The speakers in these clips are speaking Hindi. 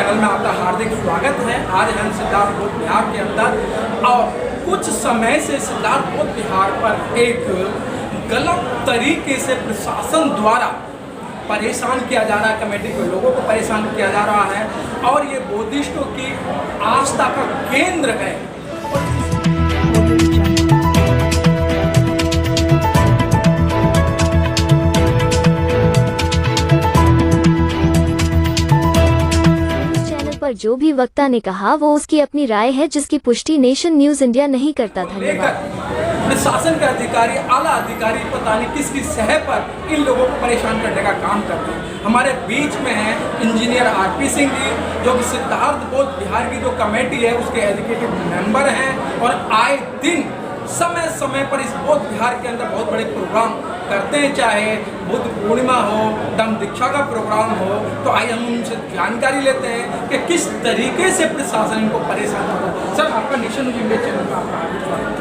चैनल में आपका हार्दिक स्वागत है। आज हम सिद्धार्थपुर बिहार के अंदर और कुछ समय से सिद्धार्थपुर बिहार पर एक गलत तरीके से प्रशासन द्वारा परेशान किया जा रहा है, कमेटी के लोगों को परेशान किया जा रहा है और ये बुद्धिस्टों की आस्था का केंद्र है। पर जो भी वक्ता ने कहा वो उसकी अपनी राय है, जिसकी पुष्टि नेशन न्यूज इंडिया नहीं करता। धन्यवाद। प्रशासन के अधिकारी, आला अधिकारी पता नहीं किसकी सह पर इन लोगों को परेशान करने का काम करते हैं। हमारे बीच में है इंजीनियर आरपी सिंह जी, जो कि सिद्धार्थपुर बिहार की जो कमेटी है उसके एग्जीक्यूटिव मेंबर हैं और आए दिन समय समय पर इस बौद्ध बिहार के अंदर बहुत बड़े प्रोग्राम करते हैं, चाहे बुद्ध पूर्णिमा हो, दम दीक्षा का प्रोग्राम हो। तो आइए हम उनसे जानकारी लेते हैं कि किस तरीके से प्रशासन इनको परेशान कर रहा है। सर, आपका नेशन न्यूज़ चैनल का आपका हार्दिक स्वागत है।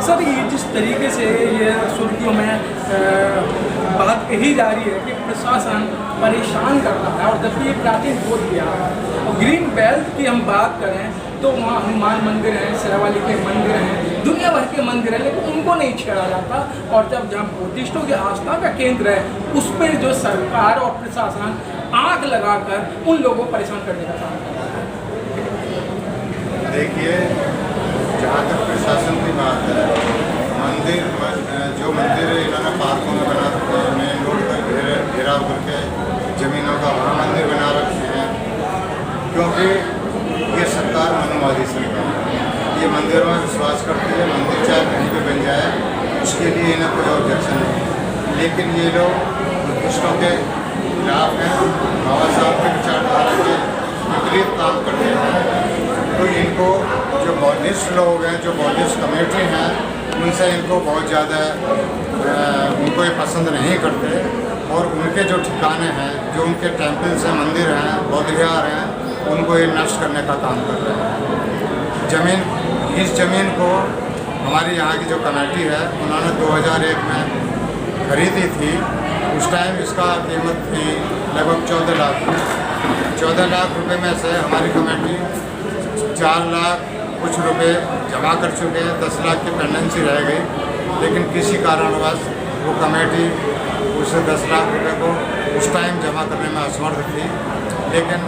सर, ये जिस तरीके से ये सुर्खियों में बात कही जा रही है कि प्रशासन परेशान करता है, और जबकि ये प्राचीन बौद्ध बिहार है और ग्रीन बेल्ट की हम बात करें तो वहाँ हनुमान मंदिर हैं, शेरावाली के मंदिर हैं, दुनिया भर के मंदिर हैं, लेकिन उनको नहीं छेड़ा जाता। और जब जहाँ बुद्धिस्टों की आस्था का केंद्र है उस पर जो सरकार और प्रशासन आग लगाकर उन लोगों को परेशान करने का काम करता है। देखिए, जहाँ तक प्रशासन की बात है, मंदिर जो मंदिर इन्होंने पार्कों में बना रखे हैं, मेन रोड पर घेराव करके जमीनों का वहाँ मंदिर बना रखे हैं, क्योंकि ये सरकार मनुवादी सरकार है। ये मंदिरों में विश्वास करती है, मंदिर चाहे कहीं भी बन जाए उसके लिए इन्हें कोई ऑब्जेक्शन नहीं। लेकिन ये लोग बुद्धिस्टों के खिलाफ हैं, बाबा साहब के विचारधारा के विपरीत काम करते हैं। तो इनको जो बौद्धिस्ट लोग हैं, जो बौद्धिस्ट कमेटी हैं, उनसे इनको बहुत ज़्यादा उनको ये पसंद नहीं करते और उनके जो ठिकाने हैं, जो उनके टेम्पल्स हैं, मंदिर हैं, बौद्ध विहार हैं, उनको ये नष्ट करने का काम कर रहे हैं। इस ज़मीन को हमारी यहाँ की जो कमेटी है उन्होंने 2001 में खरीदी थी। उस टाइम इसका कीमत थी लगभग 14 लाख। 14 लाख रुपए में से हमारी कमेटी 4 लाख कुछ रुपए जमा कर चुके हैं, 10 लाख की पेंडेंसी रह गई। लेकिन किसी कारणवश वो कमेटी उस 10 लाख रुपए को उस टाइम जमा करने में असमर्थ थी। लेकिन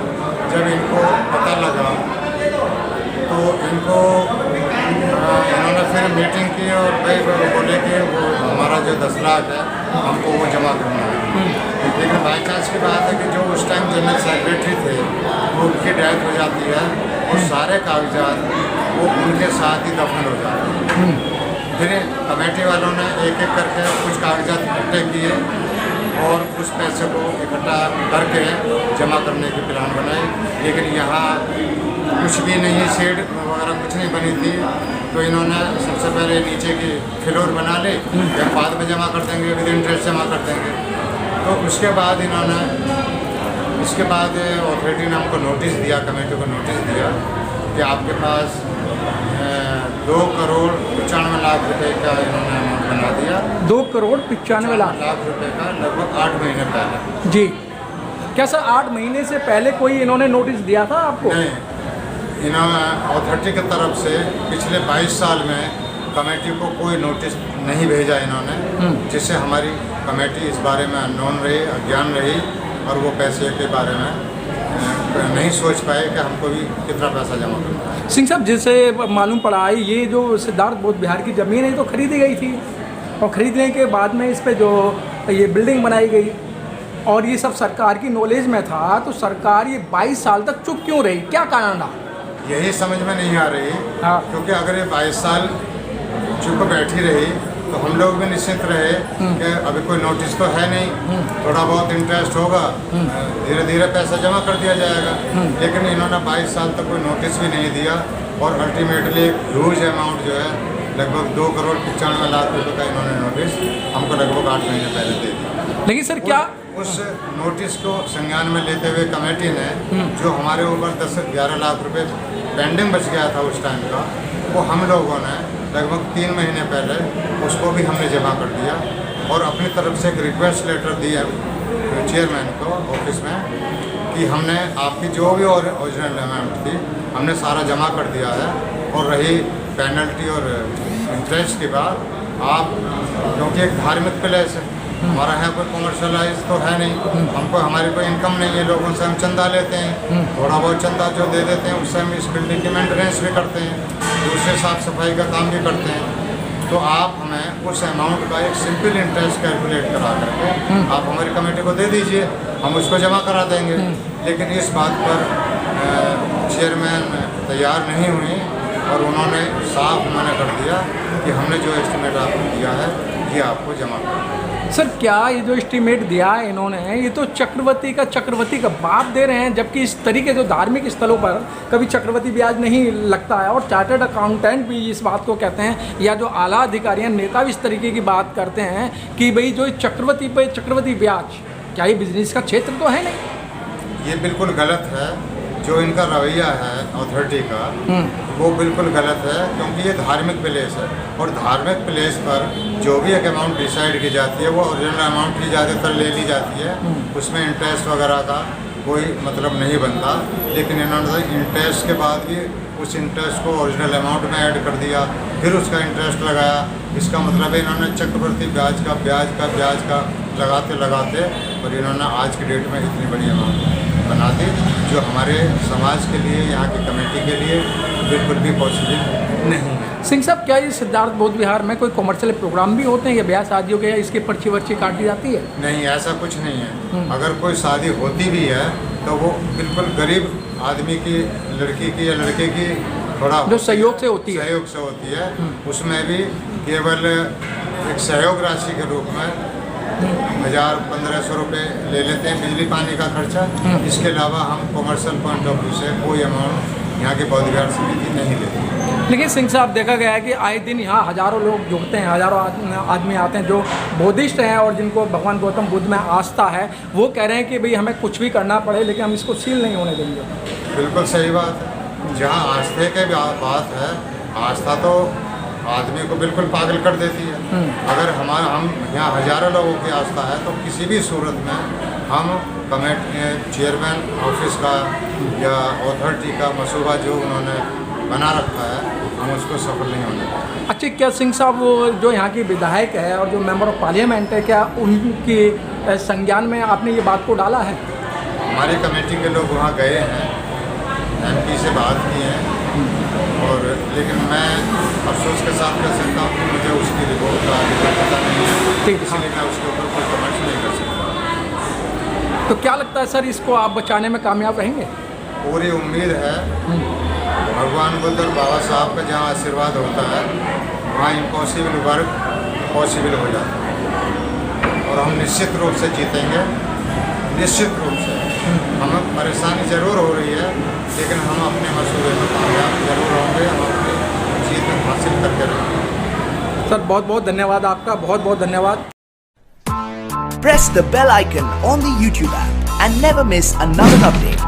जब इनको पता लगा तो इन्होंने फिर मीटिंग की और भाई बोले कि वो हमारा जो 10 लाख है हमको वो जमा करना है। लेकिन बाई चांस की बात है कि जो उस टाइम जनरल सेक्रेटरी थे वो उनकी डेथ हो जाती है और सारे कागजात वो उनके साथ ही दफन हो जाते हैं। फिर कमेटी वालों ने एक एक करके कुछ कागजात इकट्ठे किए और उस पैसे को इकट्ठा करके जमा करने की प्लान बनाई। लेकिन यहाँ कुछ भी नहीं, शेड वगैरह कुछ नहीं बनी थी। तो इन्होंने सबसे पहले नीचे की फ्लोर बना ली, या बाद में जमा कर देंगे, विद इंटरेस्ट जमा कर देंगे। तो उसके बाद इसके बाद अथॉरिटी ने हमको नोटिस दिया, कमेटी को नोटिस दिया कि आपके पास 2,95,00,000 रुपए का इन्होंने अमाउंट बना दिया। 2,95,00,000 रुपए का लगभग 8 महीने पहले। जी, क्या सर 8 महीने से पहले कोई इन्होंने नोटिस दिया था आपको? नहीं, इन्होंने अथॉरिटी की तरफ से पिछले 22 साल में कमेटी को कोई नोटिस नहीं भेजा इन्होंने, जिससे हमारी कमेटी इस बारे में अननोन रही, अज्ञान रही और वो पैसे के बारे में नहीं सोच पाए कि हमको भी कितना पैसा जमा करना है। सिंह साहब, जैसे मालूम पड़ा है ये जो सिद्धार्थ बौद्ध बिहार की ज़मीन है तो खरीदी गई थी और ख़रीदने के बाद में इस पर जो ये बिल्डिंग बनाई गई और ये सब सरकार की नॉलेज में था, तो सरकार ये 22 साल तक चुप क्यों रही? क्या कारण रहा? यही समझ में नहीं आ रही। हाँ। क्योंकि अगर ये 22 साल चुप बैठी रही तो हम लोग भी निश्चिंत रहे कि अभी कोई नोटिस तो है नहीं, थोड़ा बहुत इंटरेस्ट होगा, धीरे धीरे पैसा जमा कर दिया जाएगा। लेकिन इन्होंने 22 साल तक कोई नोटिस भी नहीं दिया और अल्टीमेटली ह्यूज अमाउंट जो है लगभग 2,95,00,000 रुपये का इन्होंने नोटिस हमको लगभग 8 महीने पहले दे दिया। लेकिन सर क्या उस नोटिस को संज्ञान में लेते हुए कमेटी ने जो हमारे ऊपर 10-11 लाख रुपए पेंडिंग बच गया था उस टाइम का, वो हम लोगों ने लगभग 3 महीने पहले उसको भी हमने जमा कर दिया और अपनी तरफ से एक रिक्वेस्ट लेटर दिया चेयरमैन को ऑफिस में कि हमने आपकी जो भी ओरिजिनल अमाउंट थी हमने सारा जमा कर दिया है, और रही पेनल्टी और इंटरेस्ट की बात, आप क्योंकि एक धार्मिक प्लेस है, हमारा यहाँ कोई कमर्शलाइज तो है नहीं, हमको हमारी कोई इनकम नहीं है, लोगों से हम चंदा लेते हैं, थोड़ा बहुत चंदा जो दे देते हैं उससे हम इस बिल्डिंग की मेंटेनेंस भी करते हैं, दूसरे साफ सफाई का काम भी करते हैं। तो आप हमें उस अमाउंट का एक सिंपल इंटरेस्ट कैलकुलेट करा करके आप हमारी कमेटी को दे दीजिए, हम उसको जमा करा देंगे। लेकिन इस बात पर चेयरमैन तैयार नहीं हुई और उन्होंने साफ मना कर दिया कि हमने जो एस्टिमेट आपको दिया है ये आपको जमा करना। सर क्या ये जो एस्टीमेट दिया है इन्होंने, ये तो चक्रवर्ती का बाप दे रहे हैं, जबकि इस तरीके जो धार्मिक स्थलों पर कभी चक्रवर्ती ब्याज नहीं लगता है। और चार्टर्ड अकाउंटेंट भी इस बात को कहते हैं, या जो आला अधिकारी हैं, नेता भी इस तरीके की बात करते हैं कि भाई जो चक्रवर्ती पे चक्रवर्ती ब्याज, क्या ये बिजनेस का क्षेत्र तो है नहीं? ये बिल्कुल गलत है, जो इनका रवैया है अथॉरिटी का वो बिल्कुल गलत है, क्योंकि ये धार्मिक प्लेस है और धार्मिक प्लेस पर जो भी एक अमाउंट डिसाइड की जाती है वो ओरिजिनल अमाउंट की ज़्यादातर ले ली जाती है, उसमें इंटरेस्ट वगैरह का कोई मतलब नहीं बनता। लेकिन इन्होंने इंटरेस्ट के बाद भी उस इंटरेस्ट को ओरिजिनल अमाउंट में ऐड कर दिया, फिर उसका इंटरेस्ट लगाया। इसका मतलब है इन्होंने चक्रवर्ती ब्याज का लगाते और इन्होंने आज की डेट में इतनी बड़ी अमाउंट बना दी, जो हमारे समाज के लिए, यहाँ की कमेटी के लिए बिल्कुल भी पॉसिबल नहीं है। सिंह साहब, क्या ये सिद्धार्थ बौद्ध विहार में कोई कमर्शियल प्रोग्राम भी होते हैं, या ब्याह शादियों के, या इसकी पर्ची वर्ची काट दी जाती है? नहीं, ऐसा कुछ नहीं है। अगर कोई शादी होती भी है तो वो बिल्कुल गरीब आदमी की, लड़की की या लड़के की थोड़ा जो सहयोग से होती है, सहयोग से होती है, उसमें भी केवल एक सहयोग राशि के रूप में 1000-1500 रुपये ले लेते हैं बिजली पानी का खर्चा। इसके अलावा हम कमर्शियल पॉइंट ऑफ व्यू से कोई अमाउंट यहाँ के बौद्ध विहार समिति नहीं लेती। लेकिन सिंह साहब, देखा गया है कि आए दिन यहाँ हज़ारों लोग जुड़ते हैं, हज़ारों आदमी आते हैं जो बौद्धिस्ट हैं और जिनको भगवान गौतम बुद्ध में आस्था है। वो कह रहे हैं कि भाई हमें कुछ भी करना पड़े लेकिन हम इसको सील नहीं होने देंगे। बिल्कुल सही बात है। जहाँ आस्था की बात है, आस्था तो आदमी को बिल्कुल पागल कर देती है। अगर हम यहाँ हज़ारों लोगों की आस्था है तो किसी भी सूरत में हम कमेटी, चेयरमैन ऑफिस का या अथॉरिटी का मसूबा जो उन्होंने बना रखा है, हम उसको सफल नहीं होने देंगे। अच्छा, क्या सिंह साहब वो जो यहाँ की विधायक है और जो मेंबर ऑफ पार्लियामेंट है, क्या उनकी संज्ञान में आपने ये बात को डाला है? हमारी कमेटी के लोग वहाँ गए हैं, MP से बात की है, और लेकिन मैं अफसोस के साथ कह सकता हूँ कि मुझे उसकी रिपोर्ट का पता नहीं है, इसलिए मैं उसके ऊपर कोई कमेंट्स नहीं कर सकता। तो क्या लगता है सर, इसको आप बचाने में कामयाब रहेंगे? पूरी उम्मीद है। भगवान बुद्ध और बाबा साहब का जहाँ आशीर्वाद होता है वहाँ इम्पॉसिबल वर्क पॉसिबल हो जाता है, और हम निश्चित रूप से जीतेंगे। निश्चित रूप से हमें परेशानी ज़रूर हो रही है, लेकिन हम अपने मसूबे में कामयाब ज़रूर होंगे, हम अपनी जीत हासिल करके रहेंगे। सर बहुत बहुत धन्यवाद आपका, बहुत बहुत धन्यवाद। Press the bell icon on the YouTube app and never miss another update.